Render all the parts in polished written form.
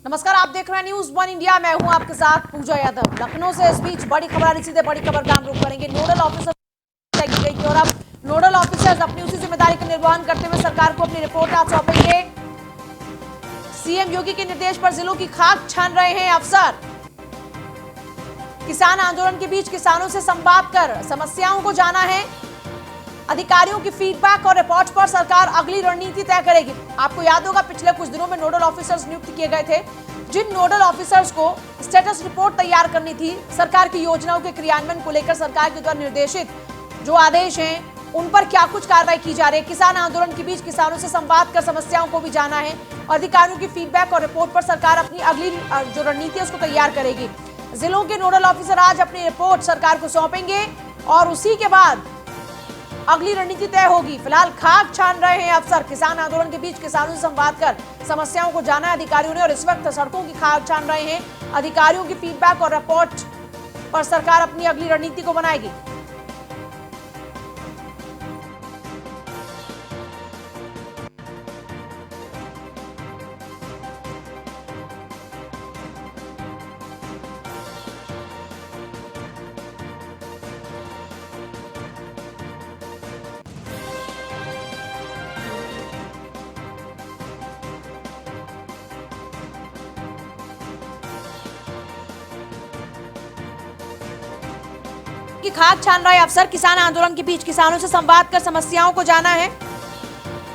नमस्कार, आप देख रहे हैं न्यूज वन इंडिया। मैं हूं आपके साथ पूजा यादव। लखनऊ से इस बीच बड़ी खबर आ रही, सीधे बड़ी खबर का हम रुख करेंगे। नोडल ऑफिसर की गई थी और अब नोडल ऑफिसर्स अपनी उसी जिम्मेदारी का निर्वहन करते हुए सरकार को अपनी रिपोर्ट आज सौंपेंगे। सीएम योगी के निर्देश पर जिलों की खाक छान रहे हैं अफसर। किसान आंदोलन के बीच किसानों से संवाद कर समस्याओं को जाना है। अधिकारियों की फीडबैक और रिपोर्ट पर सरकार अगली रणनीति तय करेगी। आपको याद होगा, पिछले कुछ दिनों में नोडल ऑफिसर्स नियुक्त किए गए थे। जिन नोडल ऑफिसर्स को स्टेटस रिपोर्ट तैयार करनी थी, सरकार की योजनाओं के क्रियान्वयन को लेकर सरकार के द्वारा निर्देशित जो आदेश हैं उन पर क्या कुछ कार्रवाई की जा रही है। किसान आंदोलन के बीच किसानों से संवाद कर समस्याओं को भी जाना है। अधिकारियों की फीडबैक और रिपोर्ट पर सरकार अपनी अगली जो रणनीति है उसको तैयार करेगी। जिलों के नोडल ऑफिसर आज अपनी रिपोर्ट सरकार को सौंपेंगे और उसी के बाद अगली रणनीति तय होगी। फिलहाल खाक छान रहे हैं अफसर। किसान आंदोलन के बीच किसानों से संवाद कर समस्याओं को जाना है अधिकारियों ने और इस वक्त सड़कों की खाक छान रहे हैं। अधिकारियों की फीडबैक और रिपोर्ट पर सरकार अपनी अगली रणनीति को बनाएगी। की खाक छान रहे अफसर। किसान आंदोलन के बीच किसानों से संवाद कर समस्याओं को जाना है।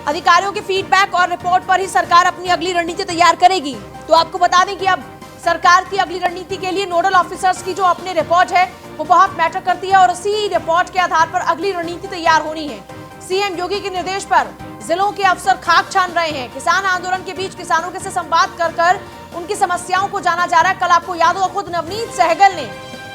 अधिकारियों की फीडबैक और रिपोर्ट पर ही सरकार अपनी अगली रणनीति तैयार करेगी। तो आपको बता दें कि अब सरकार की अगली रणनीति के लिए नोडल ऑफिसर्स की जो अपनी रिपोर्ट है वो बहुत मैटर करती है और उसी रिपोर्ट के आधार पर अगली रणनीति तैयार होनी है। सीएम योगी के निर्देश पर जिलों के अफसर खाक छान रहे हैं। किसान आंदोलन के बीच किसानों के से संवाद कर उनकी समस्याओं को जाना जा रहा है। कल आपको याद होगा, खुद नवनीत सहगल ने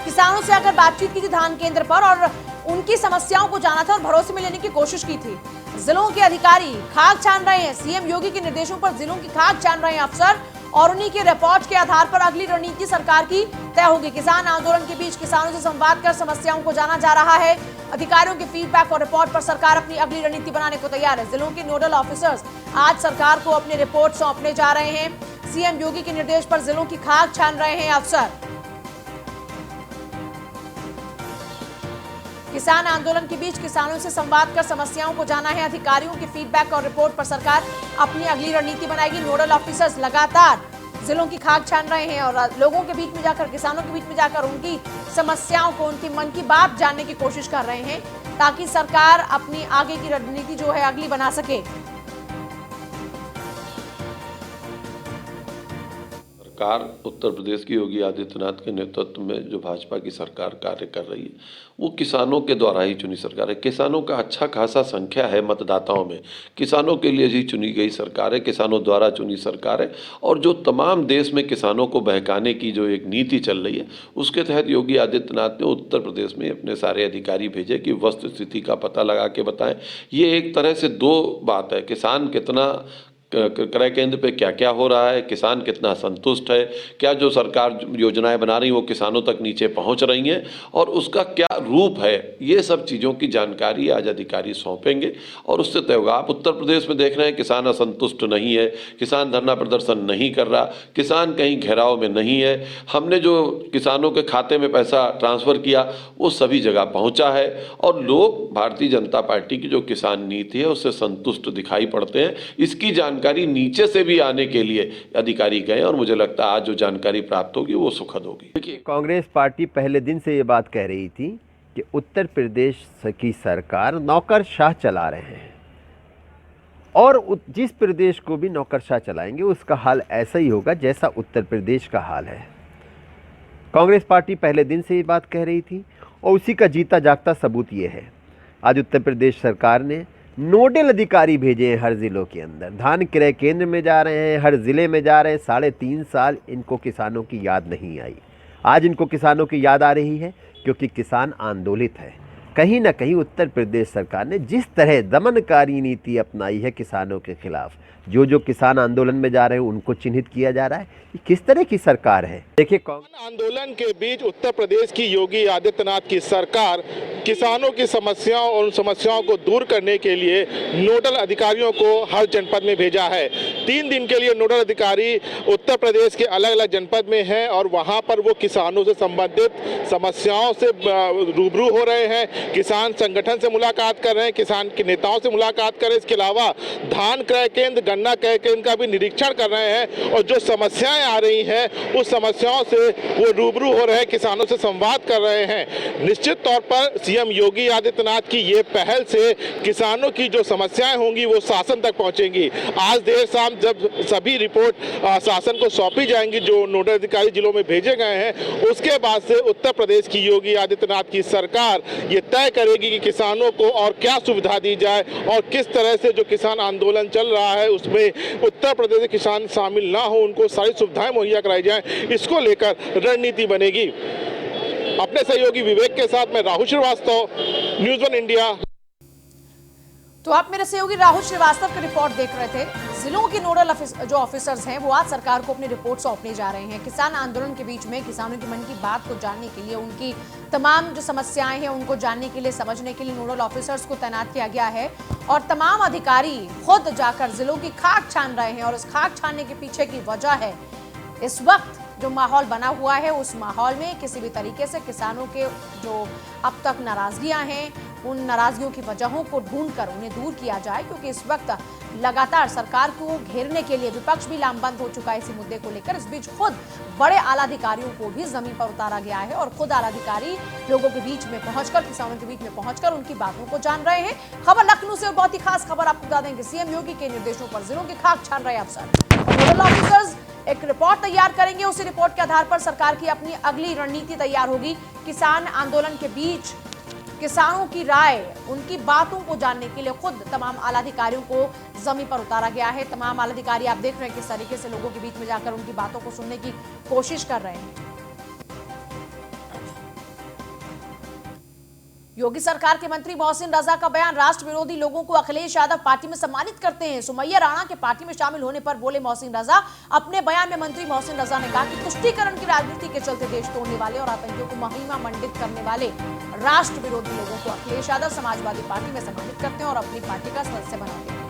किसानों से आकर बातचीत की थी धान केंद्र पर और उनकी समस्याओं को जाना था और भरोसे में लेने की कोशिश की थी। जिलों के अधिकारी खाक छान रहे हैं। सीएम योगी के निर्देशों पर जिलों की खाक छान रहे हैं अफसर और उन्हीं के रिपोर्ट के आधार पर अगली रणनीति सरकार की तय होगी। किसान आंदोलन के बीच किसानों से संवाद कर समस्याओं को जाना जा रहा है। अधिकारियों के फीडबैक और रिपोर्ट पर सरकार अपनी अगली रणनीति बनाने को तैयार है। जिलों के नोडल ऑफिसर्स आज सरकार को अपनी रिपोर्ट सौंपने जा रहे हैं। सीएम योगी के निर्देश पर जिलों की खाक छान रहे हैं अफसर। किसान आंदोलन के बीच किसानों से संवाद कर समस्याओं को जाना है। अधिकारियों की फीडबैक और रिपोर्ट पर सरकार अपनी अगली रणनीति बनाएगी। नोडल ऑफिसर्स लगातार जिलों की खाक छान रहे हैं और लोगों के बीच में जाकर, किसानों के बीच में जाकर उनकी समस्याओं को, उनकी मन की बात जानने की कोशिश कर रहे हैं ताकि सरकार अपनी आगे की रणनीति जो है अगली बना सके। सरकार उत्तर प्रदेश की योगी आदित्यनाथ के नेतृत्व में जो भाजपा की सरकार कार्य कर रही है वो किसानों के द्वारा ही चुनी सरकार है। किसानों का अच्छा खासा संख्या है मतदाताओं में। किसानों के लिए ही चुनी गई सरकार है, किसानों द्वारा चुनी सरकार है। और जो तमाम देश में किसानों को बहकाने की जो एक नीति चल रही है उसके तहत योगी आदित्यनाथ ने उत्तर प्रदेश में अपने सारे अधिकारी भेजे कि वस्तु स्थिति का पता लगा के बताएं। ये एक तरह से दो बात है, किसान कितना क्रय केंद्र पे क्या क्या हो रहा है, किसान कितना संतुष्ट है, क्या जो सरकार योजनाएं बना रही है वो किसानों तक नीचे पहुंच रही हैं और उसका क्या रूप है, ये सब चीज़ों की जानकारी आज अधिकारी सौंपेंगे और उससे तय होगा। आप उत्तर प्रदेश में देख रहे हैं किसान असंतुष्ट नहीं है, किसान धरना प्रदर्शन नहीं कर रहा, किसान कहीं घेराव में नहीं है। हमने जो किसानों के खाते में पैसा ट्रांसफ़र किया वो सभी जगह पहुँचा है और लोग भारतीय जनता पार्टी की जो किसान नीति है उससे संतुष्ट दिखाई पड़ते हैं। इसकी जानकारी नीचे से भी आने के लिए अधिकारी गए और मुझे लगता है आज जो जानकारी प्राप्त होगी वो सुखद होगी। देखिए, कांग्रेस पार्टी पहले दिन से ये बात कह रही थी कि उत्तर प्रदेश की सरकार नौकरशाह चला रहे हैं और जिस प्रदेश को भी नौकरशाह चलाएंगे उसका हाल ऐसा ही होगा जैसा उत्तर प्रदेश का हाल है। कांग्रेस पार्टी पहले दिन से ये बात कह रही थी और उसी का जीता जागता सबूत ये है। आज उत्तर प्रदेश सरकार ने नोडल अधिकारी भेजे हैं हर ज़िलों के अंदर। धान क्रय केंद्र में जा रहे हैं, हर ज़िले में जा रहे हैं। 3.5 साल इनको किसानों की याद नहीं आई। आज इनको किसानों की याद आ रही है क्योंकि किसान आंदोलित है। कहीं ना कहीं उत्तर प्रदेश सरकार ने जिस तरह दमनकारी नीति अपनाई है किसानों के खिलाफ, जो किसान आंदोलन में जा रहे हैं उनको चिन्हित किया जा रहा है। ये किस तरह की सरकार है? देखिए, आंदोलन के बीच उत्तर प्रदेश की योगी आदित्यनाथ की सरकार किसानों की समस्याओं और उन समस्याओं को दूर करने के लिए नोडल अधिकारियों को हर जनपद में भेजा है। 3 दिन के लिए नोडल अधिकारी उत्तर प्रदेश के अलग अलग जनपद में हैं और वहां पर वो किसानों से संबंधित समस्याओं से रूबरू हो रहे हैं, किसान संगठन से मुलाकात कर रहे हैं, किसान के नेताओं से मुलाकात कर रहे हैं। इसके अलावा धान क्रय केंद्र, गन्ना क्रय केंद्र का भी निरीक्षण कर रहे हैं और जो समस्याएं आ रही हैं उस समस्याओं से वो रूबरू हो रहे हैं, किसानों से संवाद कर रहे हैं। निश्चित तौर पर सीएम योगी आदित्यनाथ की ये पहल से किसानों की जो समस्याएं होंगी वो शासन तक पहुंचेंगी। आज देर शाम जब सभी रिपोर्ट शासन को सौंपी जाएंगी, जो नोडल अधिकारी जिलों में भेजे गए हैं, उसके बाद से उत्तर प्रदेश की योगी आदित्यनाथ की सरकार ये तय करेगी कि किसानों को और क्या सुविधा दी जाए और किस तरह से जो किसान आंदोलन चल रहा है उसमें उत्तर प्रदेश के किसान शामिल ना हो, उनको सारी सुविधाएं मुहैया कराई जाए, इसको लेकर रणनीति बनेगी। अपने सहयोगी विवेक के साथ मैं राहुल श्रीवास्तव, न्यूज़ 1 इंडिया। तो आप मेरे सहयोगी राहुल श्रीवास्तव की रिपोर्ट देख रहे थे। जिलों के नोडल जो ऑफिसर्स हैं वो आज सरकार को अपनी रिपोर्ट सौंपने जा रहे हैं। किसान आंदोलन के बीच में किसानों के मन की बात को जानने के लिए, उनकी तमाम जो समस्याएं हैं उनको जानने के लिए, समझने के लिए नोडल ऑफिसर्स को तैनात किया गया है और तमाम अधिकारी खुद जाकर जिलों की खाक छान रहे हैं। और इस खाक छानने के पीछे की वजह है इस वक्त जो माहौल बना हुआ है, उस माहौल में किसी भी तरीके से किसानों के जो अब तक नाराजगियां हैं, उन नाराजगियों की वजहों को ढूंढकर उन्हें दूर किया जाए, क्योंकि इस वक्त लगातार सरकार को घेरने के लिए विपक्ष भी लामबंद हो चुका है इसी मुद्दे को लेकर। इस बीच खुद बड़े आला अधिकारियों को भी जमीन पर उतारा गया है और खुद आला अधिकारी लोगों के बीच में पहुंचकर, किसानों के बीच में पहुंचकर उनकी बातों को जान रहे हैं। खबर लखनऊ से और बहुत ही खास खबर आपको बता दें कि सीएम योगी के निर्देशों पर जिलों की खाक छान रहे अफसर। नोडल ऑफिसर्स एक रिपोर्ट तैयार करेंगे, उसी रिपोर्ट के आधार पर सरकार की अपनी अगली रणनीति तैयार होगी। किसान आंदोलन के बीच किसानों की राय, उनकी बातों को जानने के लिए खुद तमाम आला अधिकारियों को जमीन पर उतारा गया है। तमाम आला अधिकारी आप देख रहे हैं किस तरीके से लोगों के बीच में जाकर उनकी बातों को सुनने की कोशिश कर रहे हैं। योगी सरकार के मंत्री मोहसिन रजा का बयान, राष्ट्र विरोधी लोगों को अखिलेश यादव पार्टी में सम्मानित करते हैं। सुमैया राणा के पार्टी में शामिल होने पर बोले मोहसिन रजा। अपने बयान में मंत्री मोहसिन रजा ने कहा कि तुष्टीकरण की राजनीति के चलते देश तोड़ने वाले और आतंकियों को महिमा मंडित करने वाले राष्ट्र विरोधी लोगों को अखिलेश यादव समाजवादी पार्टी में सम्मानित करते हैं और अपनी पार्टी का सदस्य बनाते हैं।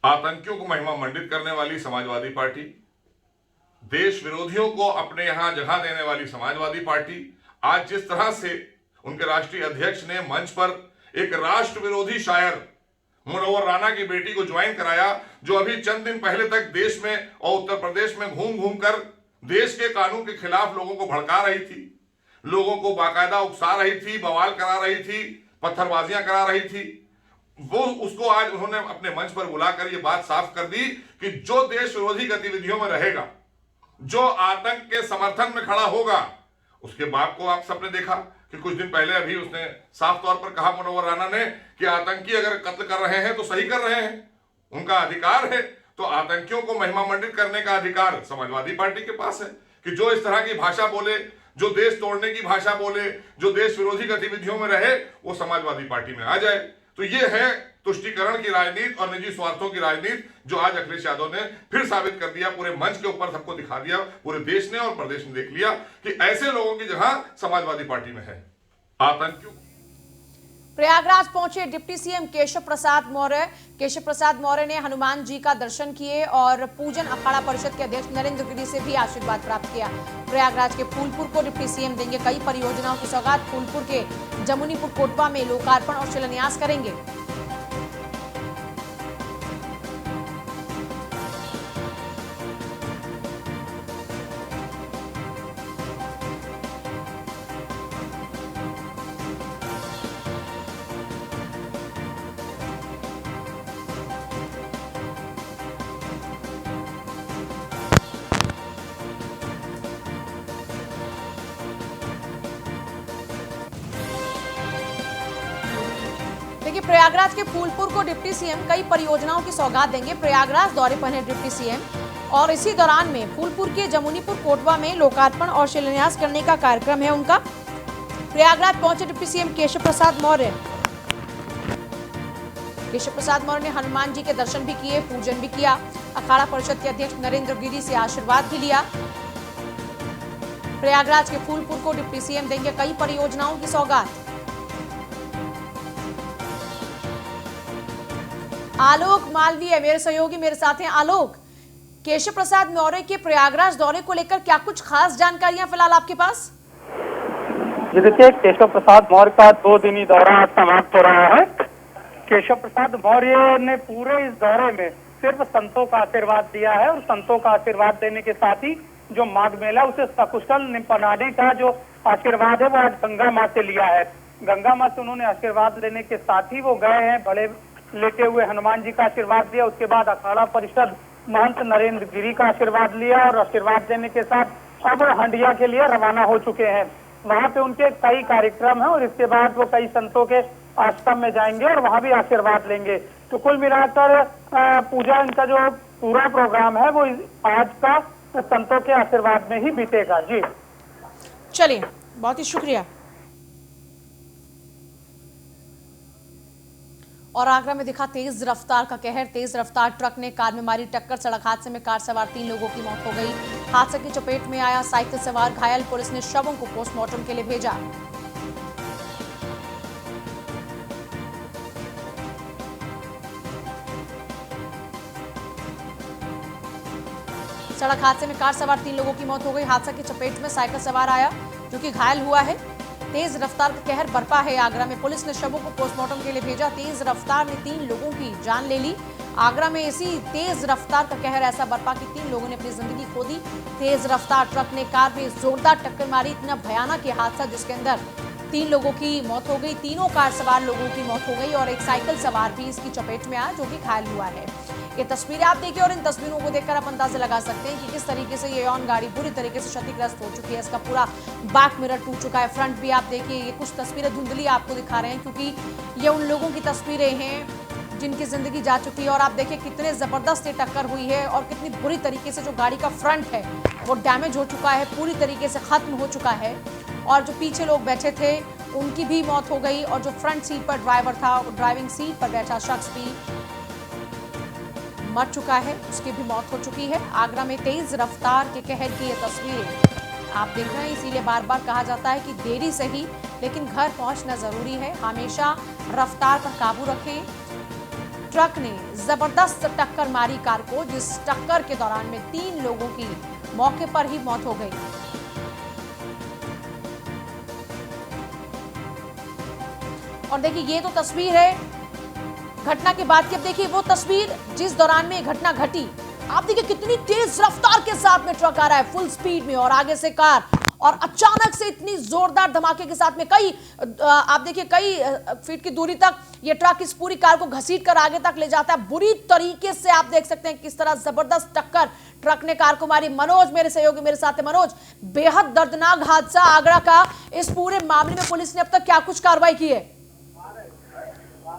आतंकियों को महिमा मंडित करने वाली समाजवादी पार्टी, देश विरोधियों को अपने यहां जगह देने वाली समाजवादी पार्टी, आज जिस तरह से उनके राष्ट्रीय अध्यक्ष ने मंच पर एक राष्ट्र विरोधी शायर मुनव्वर राणा की बेटी को ज्वाइन कराया, जो अभी चंद दिन पहले तक देश में और उत्तर प्रदेश में घूम घूम कर देश के कानून के खिलाफ लोगों को भड़का रही थी, लोगों को बाकायदा उकसा रही थी, बवाल करा रही थी, पत्थरबाजियां करा रही थी। वो उसको आज उन्होंने अपने मंच पर बुलाकर ये बात साफ कर दी कि जो देश विरोधी गतिविधियों में रहेगा, जो आतंक के समर्थन में खड़ा होगा, उसके बाप को आप सबने देखा कि कुछ दिन पहले अभी उसने साफ तौर पर कहा मुनव्वर राणा ने कि आतंकी अगर कत्ल कर रहे हैं तो सही कर रहे हैं, उनका अधिकार है। तो आतंकियों को महिमा मंडित करने का अधिकार समाजवादी पार्टी के पास है कि जो इस तरह की भाषा बोले, जो देश तोड़ने की भाषा बोले, जो देश विरोधी गतिविधियों में रहे, वो समाजवादी पार्टी में आ जाए। तो ये है तुष्टीकरण की राजनीति और निजी स्वार्थों की राजनीति, जो आज अखिलेश यादव ने फिर साबित कर दिया, पूरे मंच के ऊपर सबको दिखा दिया, पूरे देश ने और प्रदेश ने देख लिया कि ऐसे लोगों की जगह समाजवादी पार्टी में है। आतंकियों प्रयागराज पहुंचे डिप्टी सीएम केशव प्रसाद मौर्य। केशव प्रसाद मौर्य ने हनुमान जी का दर्शन किए और पूजन अखाड़ा परिषद के अध्यक्ष नरेंद्र गिरी से भी आशीर्वाद प्राप्त किया। प्रयागराज के फूलपुर को डिप्टी सीएम देंगे कई परियोजनाओं की सौगात। फूलपुर के जमुनीपुर कोटवा में लोकार्पण और शिलान्यास करेंगे। देखिए, प्रयागराज के फूलपुर को डिप्टी सीएम कई परियोजनाओं की सौगात देंगे। प्रयागराज दौरे पर है डिप्टी सीएम और इसी दौरान में फूलपुर के जमुनीपुर कोटवा में लोकार्पण और शिलान्यास करने का कार्यक्रम है उनका। प्रयागराज पहुंचे डिप्टी सीएम केशव प्रसाद मौर्य। केशव प्रसाद मौर्य ने हनुमान जी के दर्शन भी किए, पूजन भी किया, अखाड़ा परिषद के अध्यक्ष नरेंद्र गिरी से आशीर्वाद भी लिया। प्रयागराज के फूलपुर को डिप्टी सीएम देंगे कई परियोजनाओं की सौगात। आलोक मालवीय मेरे सहयोगी मेरे साथ हैं। आलोक, केशव प्रसाद मौर्य के प्रयागराज दौरे को लेकर क्या कुछ खास जानकारियां फिलहाल आपके पास? जी देखिए, केशव प्रसाद मौर्य का 2 दिनी दौरा समाप्त हो रहा है। केशव प्रसाद मौर्य ने पूरे इस दौरे में सिर्फ संतों का आशीर्वाद दिया है और संतों का आशीर्वाद देने के साथ ही जो माघ मेला उसे सकुशल निपटाने का जो आशीर्वाद है वो आज गंगा माँ से लिया है। गंगा माँ से उन्होंने आशीर्वाद लेने के साथ ही वो गए हैं, बड़े लेटे हुए हनुमान जी का आशीर्वाद दिया। उसके बाद अखाड़ा परिषद महंत नरेंद्र गिरी का आशीर्वाद लिया और आशीर्वाद देने के साथ अब हंडिया के लिए रवाना हो चुके हैं। वहाँ पे उनके कई कार्यक्रम हैं और इसके बाद वो कई संतों के आश्रम में जाएंगे और वहाँ भी आशीर्वाद लेंगे। तो कुल मिलाकर पूजा इनका जो पूरा प्रोग्राम है वो आज का संतों के आशीर्वाद में ही बीतेगा। जी चलिए, बहुत ही शुक्रिया। और आगरा में दिखा तेज रफ्तार का कहर। तेज रफ्तार ट्रक ने कार में मारी टक्कर। सड़क हादसे में कार सवार 3 लोगों की मौत हो गई। हादसे की चपेट में आया साइकिल सवार घायल। पुलिस ने शवों को पोस्टमार्टम के लिए भेजा। सड़क हादसे में कार सवार 3 लोगों की मौत हो गई। हादसा की चपेट में साइकिल सवार आया जो कि घायल हुआ है। तेज रफ्तार का कहर बरपा है आगरा में। पुलिस ने शवों को पोस्टमार्टम के लिए भेजा। तेज रफ्तार ने 3 लोगों की जान ले ली। आगरा में इसी तेज रफ्तार का कहर ऐसा बरपा कि 3 लोगों ने अपनी जिंदगी खो दी। तेज रफ्तार ट्रक ने कार में जोरदार टक्कर मारी। इतना भयानक ये हादसा जिसके अंदर 3 लोगों की मौत हो गई। तीनों कार सवार लोगों की मौत हो गई और एक साइकिल सवार भी इसकी चपेट में आया जो कि घायल हुआ है। ये तस्वीरें आप देखिए और इन तस्वीरों को देखकर आप अंदाजा लगा सकते हैं कि किस तरीके से ये ऑन गाड़ी बुरी तरीके से क्षतिग्रस्त हो चुकी है। इसका पूरा बैक मिरर टूट चुका है। फ्रंट भी आप देखिए, ये कुछ तस्वीरें धुंधली आपको दिखा रहे हैं क्योंकि ये उन लोगों की तस्वीरें हैं जिनकी जिंदगी जा चुकी है। और आप देखिए कितने जबरदस्त ये टक्कर हुई है और कितनी बुरी तरीके से जो गाड़ी का फ्रंट है वो डैमेज हो चुका है, पूरी तरीके से खत्म हो चुका है। और जो पीछे लोग बैठे थे उनकी भी मौत हो गई और जो फ्रंट सीट पर ड्राइवर था, ड्राइविंग सीट पर बैठा शख्स भी मर चुका है, उसकी भी मौत हो चुकी है। आगरा में तेज रफ्तार के कहर की ये तस्वीरें आप देख रहे हैं। इसीलिए बार बार कहा जाता है कि देरी सही लेकिन घर पहुंचना जरूरी है। हमेशा रफ्तार पर काबू रखें। ट्रक ने जबरदस्त टक्कर मारी कार को, जिस टक्कर के दौरान में 3 लोगों की मौके पर ही मौत हो गई। और देखिए ये तो तस्वीर है घटना के बाद की। अब देखिए वो तस्वीर जिस दौरान में घटना घटी। आप देखिए कितनी तेज रफ्तार के साथ में ट्रक आ रहा है फुल स्पीड में और आगे से कार, और अचानक से इतनी जोरदार धमाके के साथ में आप देखिए कई फीट की दूरी तक ये ट्रक इस पूरी कार को घसीट कर आगे तक ले जाता है। बुरी तरीके से आप देख सकते हैं किस तरह जबरदस्त टक्कर ट्रक ने कार को मारी। मनोज मेरे सहयोगी मेरे साथ है। मनोज, बेहद दर्दनाक हादसा आगरा का। इस पूरे मामले में पुलिस ने अब तक क्या कुछ कार्रवाई की है?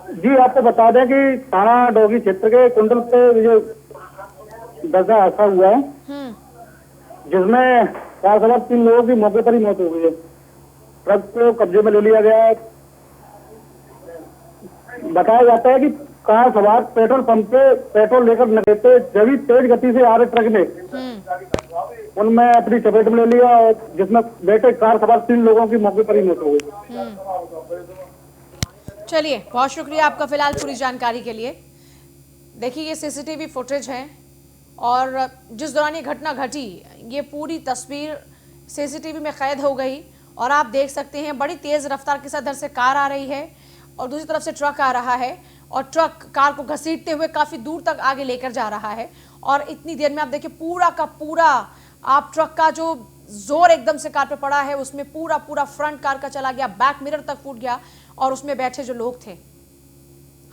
जी आपको बता दें कि थाना डोगी क्षेत्र के कुंडल पे जो दर्जा हादसा हुआ है जिसमें कार सवार 3 लोगों की मौके पर ही मौत हो गई है। ट्रक को कब्जे में ले लिया गया है। बताया जाता है कि कार सवार पेट्रोल पंप पे पेट्रोल लेकर लगे थे, जब ही तेज गति से आ रहे ट्रक ने उनमें अपनी चपेट में ले लिया और जिसमें बैठे कार सवार 3 लोगों की मौके पर ही मौत हो गई। चलिए, बहुत शुक्रिया आपका फिलहाल पूरी जानकारी के लिए। देखिए ये सीसीटीवी फुटेज है और जिस दौरान ये घटना घटी ये पूरी तस्वीर सीसीटीवी में कैद हो गई और आप देख सकते हैं बड़ी तेज रफ्तार के साथ इधर से कार आ रही है और दूसरी तरफ से ट्रक आ रहा है और ट्रक कार को घसीटते हुए काफी दूर तक आगे लेकर जा रहा है। और इतनी देर में आप देखिए पूरा का पूरा आप ट्रक का जो जोर एकदम से कार पे पड़ा है उसमें पूरा फ्रंट कार का चला गया, बैक मिरर तक फूट गया और उसमें बैठे जो लोग थे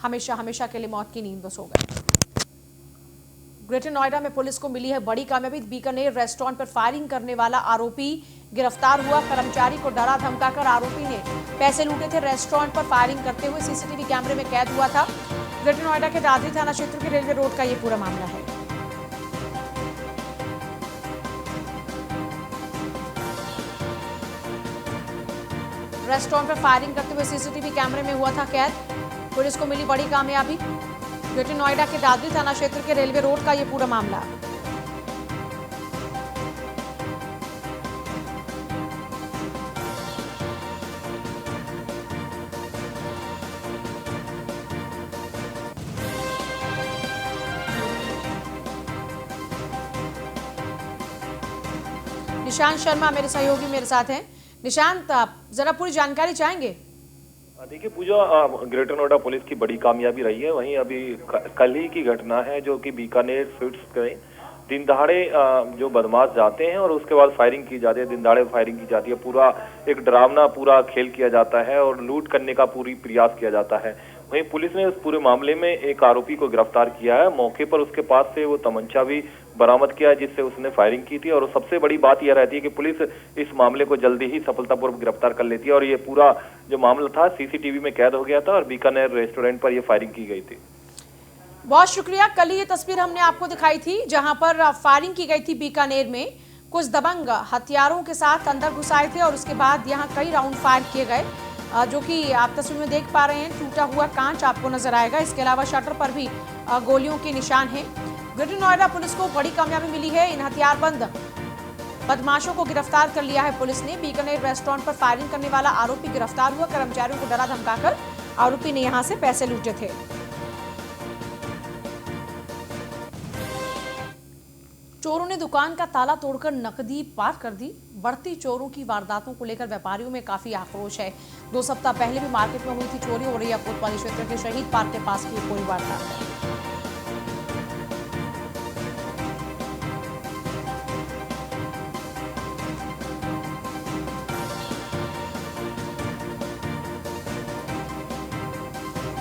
हमेशा के लिए मौत की नींद में सो गए। ग्रेटर नोएडा में पुलिस को मिली है बड़ी कामयाबी। बीकानेर रेस्टोरेंट पर फायरिंग करने वाला आरोपी गिरफ्तार हुआ। कर्मचारी को डरा धमकाकर आरोपी ने पैसे लूटे थे। रेस्टोरेंट पर फायरिंग करते हुए सीसीटीवी कैमरे में कैद हुआ था। ग्रेटर नोएडा के दादरी थाना क्षेत्र के रेलवे रोड का ये पूरा मामला है। रेस्टोरेंट पर फायरिंग करते हुए सीसीटीवी कैमरे में हुआ था कैद। पुलिस को मिली बड़ी कामयाबी। ग्रेटर नोएडा के दादरी थाना क्षेत्र के रेलवे रोड का यह पूरा मामला। निशांत शर्मा मेरे सहयोगी मेरे साथ हैं। निशांत, आप जरा पूरी जानकारी चाहेंगे? देखिए पूजा, ग्रेटर नोएडा पुलिस की बड़ी कामयाबी रही है। वहीं अभी कल ही की घटना है जो कि बीकानेर स्वीट्स में दिन दहाड़े जो बदमाश जाते हैं और उसके बाद फायरिंग की जाती है, दिन दहाड़े फायरिंग की जाती है। पूरा एक डरावना पूरा खेल किया जाता है और लूट करने का पूरी प्रयास किया जाता है। वहीं पुलिस ने उस पूरे मामले में एक आरोपी को गिरफ्तार किया है। मौके पर उसके पास से वो तमंचा भी बरामद किया है जिससे उसने फायरिंग की थी। और सबसे बड़ी बात यह रहती है कि पुलिस इस मामले को जल्दी ही सफलतापूर्वक गिरफ्तार कर लेती है और ये पूरा जो मामला था सीसीटीवी में कैद हो गया था और बीकानेर रेस्टोरेंट पर यह फायरिंग की गई थी। बहुत शुक्रिया। कल ये तस्वीर हमने आपको दिखाई थी जहां पर फायरिंग की गई थी बीकानेर में। कुछ दबंग हथियारों के साथ अंदर घुस आए थे और उसके बाद यहां कई राउंड फायर किए गए, जो कि आप तस्वीर में देख पा रहे हैं। टूटा हुआ कांच आपको नजर आएगा। इसके अलावा शटर पर भी गोलियों के निशान हैं। ग्रेटर नोएडा पुलिस को बड़ी कामयाबी मिली है। इन हथियारबंद बदमाशों को गिरफ्तार कर लिया है पुलिस ने। बीकानेर रेस्टोरेंट पर फायरिंग करने वाला आरोपी गिरफ्तार हुआ। कर्मचारियों को डरा धमकाकर आरोपी ने यहां से पैसे लूटे थे। चोरों ने दुकान का ताला तोड़कर नकदी पार कर दी। बढ़ती चोरों की वारदातों को लेकर व्यापारियों में काफी आक्रोश है। 2 सप्ताह पहले भी मार्केट में हुई थी चोरी। औरैया कोतवाली क्षेत्र के शहीद पार्क के पास की कोई वारदात है।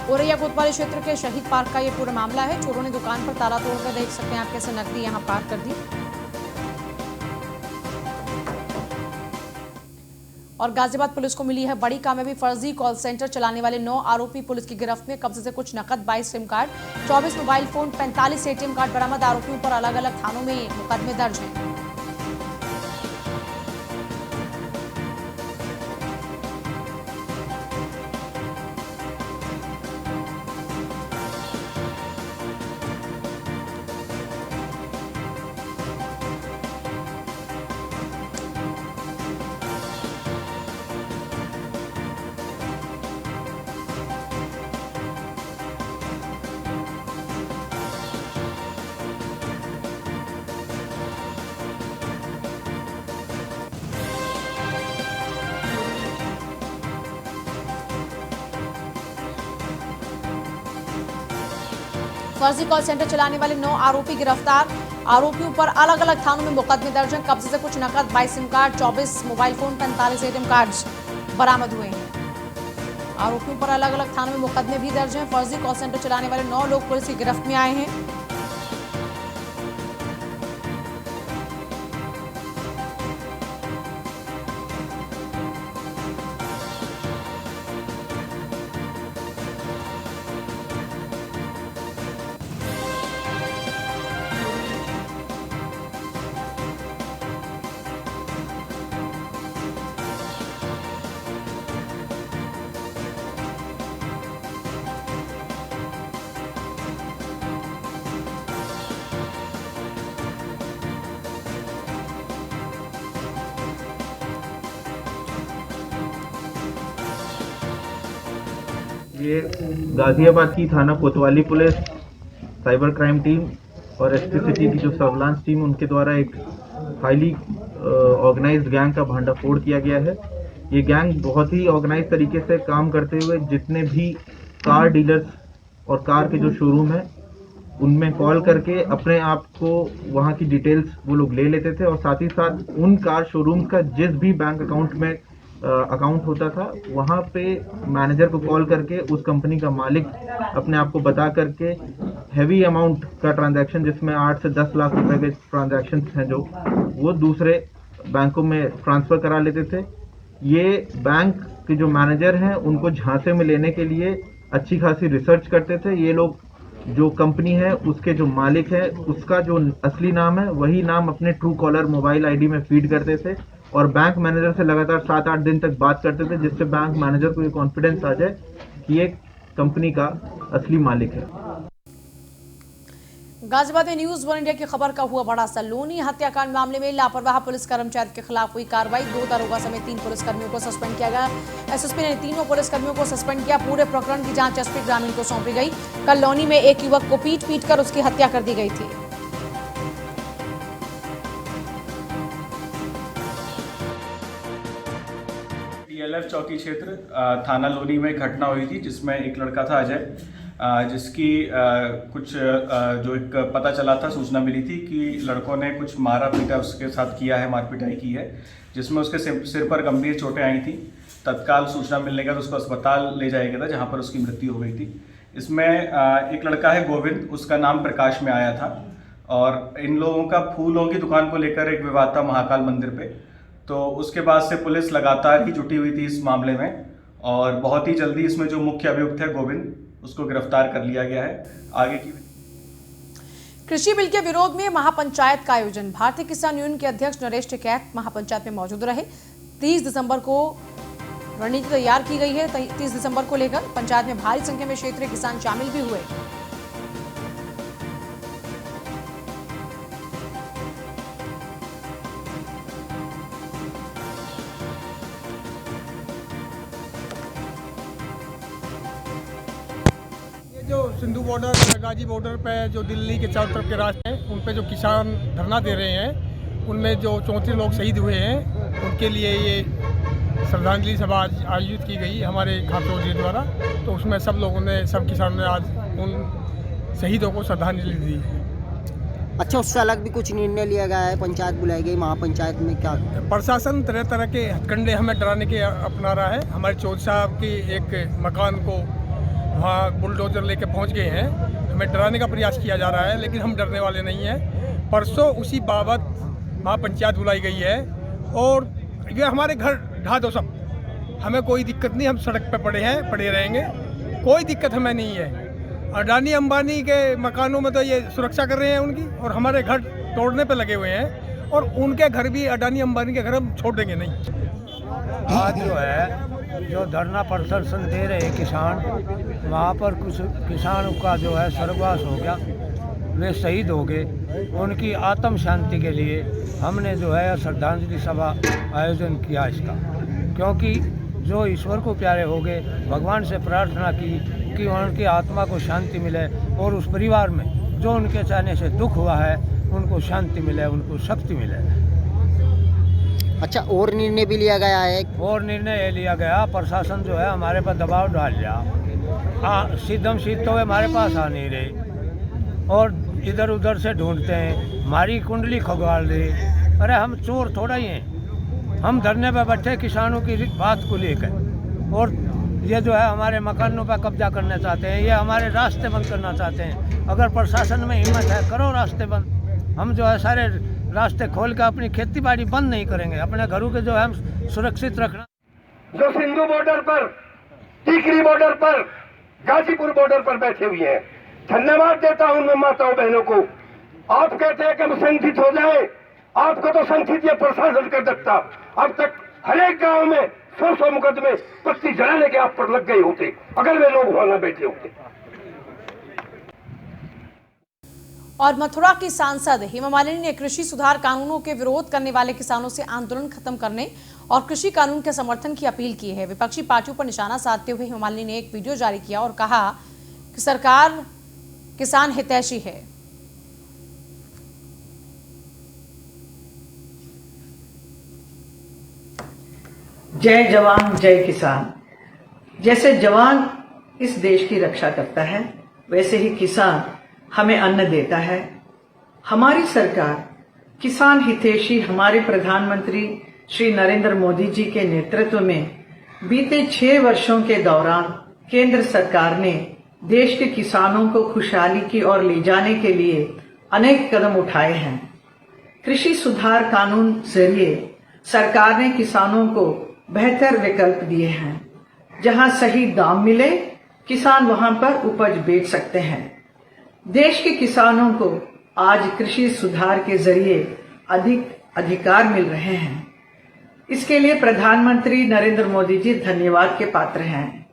औरैया कोतवाली क्षेत्र के शहीद पार्क का ये पूरा मामला है। चोरों ने दुकान पर ताला तोड़कर, देख सकते हैं आप कैसे नकदी यहां पार कर दी। और गाजियाबाद पुलिस को मिली है बड़ी कामयाबी। फर्जी कॉल सेंटर चलाने वाले 9 आरोपी पुलिस की गिरफ्त में। कब्जे से कुछ नकद, 22 SIM card, 24 mobile phone, 45 ATM card बरामद। आरोपियों पर अलग अलग थानों में मुकदमे दर्ज हैं। फर्जी कॉल सेंटर चलाने वाले 9 आरोपी गिरफ्तार। आरोपियों पर अलग अलग थानों में मुकदमे दर्ज हैं। कब्जे से कुछ नकद, 22 SIM card, 24 mobile phone, 45 ATM cards बरामद हुए हैं। आरोपियों पर अलग अलग थानों में मुकदमे भी दर्ज हैं। फर्जी कॉल सेंटर चलाने वाले 9 लोग पुलिस की गिरफ्त में आए हैं। ये गाजियाबाद की थाना कोतवाली पुलिस, साइबर क्राइम टीम और एसपी सिटी की जो सर्विलांस टीम, उनके द्वारा एक हाईली ऑर्गेनाइज्ड गैंग का भांडाफोड़ किया गया है। ये गैंग बहुत ही ऑर्गेनाइज तरीके से काम करते हुए जितने भी कार डीलर्स और कार के जो शोरूम है उनमें कॉल करके अपने आप को वहाँ की डिटेल्स वो लोग ले लेते थे और साथ ही साथ उन कार शोरूम्स का जिस भी बैंक अकाउंट में अकाउंट होता था वहाँ पे मैनेजर को कॉल करके उस कंपनी का मालिक अपने आप को बता करके हैवी अमाउंट का ट्रांजैक्शन, जिसमें 8 से 10 लाख रुपए के ट्रांजैक्शन हैं जो वो दूसरे बैंकों में ट्रांसफ़र करा लेते थे। ये बैंक के जो मैनेजर हैं उनको झांसे में लेने के लिए अच्छी खासी रिसर्च करते थे। ये लोग जो कंपनी है उसके जो मालिक है उसका जो असली नाम है वही नाम अपने ट्रू कॉलर मोबाइल आईडी में फीड करते थे और बैंक मैनेजर से लगातार 7-8 दिन तक बात करते थे, जिससे बैंक मैनेजर को ये कॉन्फिडेंस आ जाए कि ये कंपनी का असली मालिक है। गाजियाबाद में न्यूज 1 इंडिया की खबर का हुआ बड़ा असर। लोनी हत्याकांड मामले में लापरवाह पुलिस कर्मचारी के खिलाफ हुई कार्रवाई। 2 दारोगा समेत 3 पुलिसकर्मियों को सस्पेंड किया गया। एसएसपी ने तीनों पुलिसकर्मियों को सस्पेंड किया। पूरे प्रकरण की जांच एसपी ग्रामीण को सौंपी गई। कल लोनी में एक युवक को पीट कर उसकी हत्या कर दी गई थी। CLF चौकी क्षेत्र थाना लोनी में एक घटना हुई थी जिसमें एक लड़का था अजय, जिसकी कुछ जो एक पता चला था, सूचना मिली थी कि लड़कों ने कुछ मारा पीटा उसके साथ किया है, मार पिटाई की है, जिसमें उसके सिर पर गंभीर चोटें आई थी। तत्काल सूचना मिलने के बाद उसको अस्पताल ले जाया गया था, जहां पर उसकी मृत्यु हो गई थी। इसमें एक लड़का है गोविंद, उसका नाम प्रकाश में आया था, और इन लोगों का फूलों की दुकान को लेकर एक विवाद था महाकाल मंदिर पे। तो उसके बाद से पुलिस लगातार ही जुटी हुई थी इस मामले में, और बहुत ही जल्दी इसमें जो मुख्य अभियुक्त है गोविंद, उसको गिरफ्तार कर लिया गया है। आगे की कृषि बिल के विरोध में महापंचायत का आयोजन। भारतीय किसान यूनियन के अध्यक्ष नरेश टिकैत महापंचायत में मौजूद रहे। 30 दिसंबर को रणनीति तैयार की गई है। 30 दिसंबर को लेकर पंचायत में भारी संख्या में क्षेत्रीय किसान शामिल भी हुए। जो सिंधु बॉर्डर, गाजी बॉर्डर पे जो दिल्ली के चारों तरफ के रास्ते हैं, उन पे जो किसान धरना दे रहे हैं, उनमें जो 34 लोग शहीद हुए हैं, उनके लिए ये श्रद्धांजलि सभा आयोजित की गई हमारे खासतौर जी द्वारा। तो उसमें सब लोगों ने, सब किसानों ने आज उन शहीदों को श्रद्धांजलि दी है। अच्छा, उससे अलग भी कुछ निर्णय लिया गया है? पंचायत बुलाई गई, महापंचायत में क्या प्रशासन तरह तरह के हथकंडे हमें डराने के अपना रहा है। हमारे चौधरी साहब की एक मकान को वहाँ बुलडोजर लेके पहुँच गए हैं, हमें डराने का प्रयास किया जा रहा है, लेकिन हम डरने वाले नहीं हैं। परसों उसी बाबत महापंचायत बुलाई गई है, और ये हमारे घर ढा दो सब, हमें कोई दिक्कत नहीं, हम सड़क पे पड़े रहेंगे, कोई दिक्कत हमें नहीं है। अडानी अंबानी के मकानों में तो ये सुरक्षा कर रहे हैं उनकी, और हमारे घर तोड़ने पे लगे हुए हैं, और उनके घर भी अडानी अंबानी के घर हम छोड़ देंगे नहीं। आज जो है जो धरना प्रदर्शन दे रहे किसान, वहाँ पर कुछ किसानों का जो है स्वर्गवास हो गया, वे शहीद हो गए। उनकी आत्म शांति के लिए हमने जो है श्रद्धांजलि सभा आयोजन किया इसका, क्योंकि जो ईश्वर को प्यारे हो गए, भगवान से प्रार्थना की कि उनकी आत्मा को शांति मिले, और उस परिवार में जो उनके चाहने से दुख हुआ है उनको शांति मिले, उनको शक्ति मिले। अच्छा, और निर्णय भी लिया गया है? और निर्णय ये लिया गया, प्रशासन जो है हमारे पर दबाव डाल दिया, सीधम सीध तो हमारे पास आ नहीं रहे, और इधर उधर से ढूंढते हैं, हमारी कुंडली खगवाल दे। अरे हम चोर थोड़ा ही हैं, हम धरने पर बैठे किसानों की बात को लेकर, और ये जो है हमारे मकानों पर कब्जा करना चाहते हैं, ये हमारे रास्ते बंद करना चाहते हैं। अगर प्रशासन में हिम्मत है, करो रास्ते बंद। हम जो है सारे रास्ते खोल कर अपनी खेती बाड़ी बंद नहीं करेंगे, अपने घरों के जो है हम सुरक्षित रखना। जो सिंधु बॉर्डर पर, टीकरी बॉर्डर पर, गाजीपुर बॉर्डर पर बैठे हुए हैं, धन्यवाद देता हूं मैं माताओं बहनों को। आप कहते हैं कि हम संगठित हो जाए, आपको तो संगठित ये प्रशासन कर सकता। अब तक हर एक गाँव में 100 मुकदमे पत्ती जलाने के आप पर लग गए होते, अगर वे लोग वहां न बैठे होते। और मथुरा की सांसद हेमा मालिनी ने कृषि सुधार कानूनों के विरोध करने वाले किसानों से आंदोलन खत्म करने और कृषि कानून के समर्थन की अपील की है। विपक्षी पार्टियों पर निशाना साधते हुए हेमा मालिनी ने एक वीडियो जारी किया और कहा कि सरकार किसान हितैषी है। जय जवान जय किसान। जैसे जवान इस देश की रक्षा करता है, वैसे ही किसान हमें अन्न देता है। हमारी सरकार किसान हितैषी हमारे प्रधानमंत्री श्री नरेंद्र मोदी जी के नेतृत्व में बीते 6 वर्षों के दौरान केंद्र सरकार ने देश के किसानों को खुशहाली की ओर ले जाने के लिए अनेक कदम उठाए हैं। कृषि सुधार कानून जरिए सरकार ने किसानों को बेहतर विकल्प दिए हैं। जहां सही दाम मिले, किसान वहां पर उपज बेच सकते हैं। देश के किसानों को आज कृषि सुधार के जरिए अधिक अधिकार मिल रहे हैं। इसके लिए प्रधानमंत्री नरेंद्र मोदी जी धन्यवाद के पात्र हैं।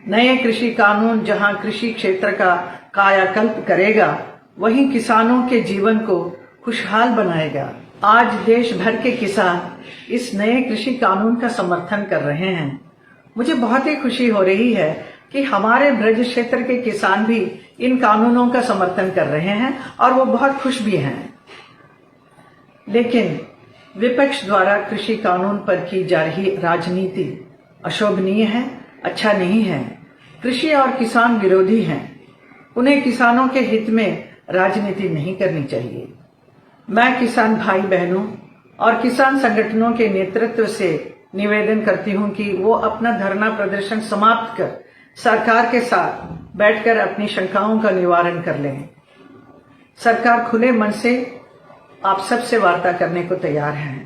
नए कृषि कानून जहां कृषि क्षेत्र का कायाकल्प करेगा, वहीं किसानों के जीवन को खुशहाल बनाएगा। आज देश भर के किसान इस नए कृषि कानून का समर्थन कर रहे हैं। मुझे बहुत ही खुशी हो रही है कि हमारे ब्रज क्षेत्र के किसान भी इन कानूनों का समर्थन कर रहे हैं और वो बहुत खुश भी हैं। लेकिन विपक्ष द्वारा कृषि कानून पर की जा रही राजनीति अशोभनीय है, अच्छा नहीं है। कृषि और किसान विरोधी हैं। उन्हें किसानों के हित में राजनीति नहीं करनी चाहिए। मैं किसान भाई बहनों और किसान संगठनों के नेतृत्व से निवेदन करती हूं कि वो अपना धरना प्रदर्शन समाप्त कर सरकार के साथ बैठकर अपनी शंकाओं का निवारण कर लें। सरकार खुले मन से आप सबसे वार्ता करने को तैयार है।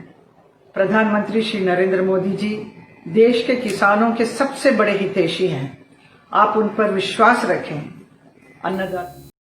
प्रधानमंत्री श्री नरेंद्र मोदी जी देश के किसानों के सबसे बड़े हितैषी हैं। आप उन पर विश्वास रखें। अन्नदाता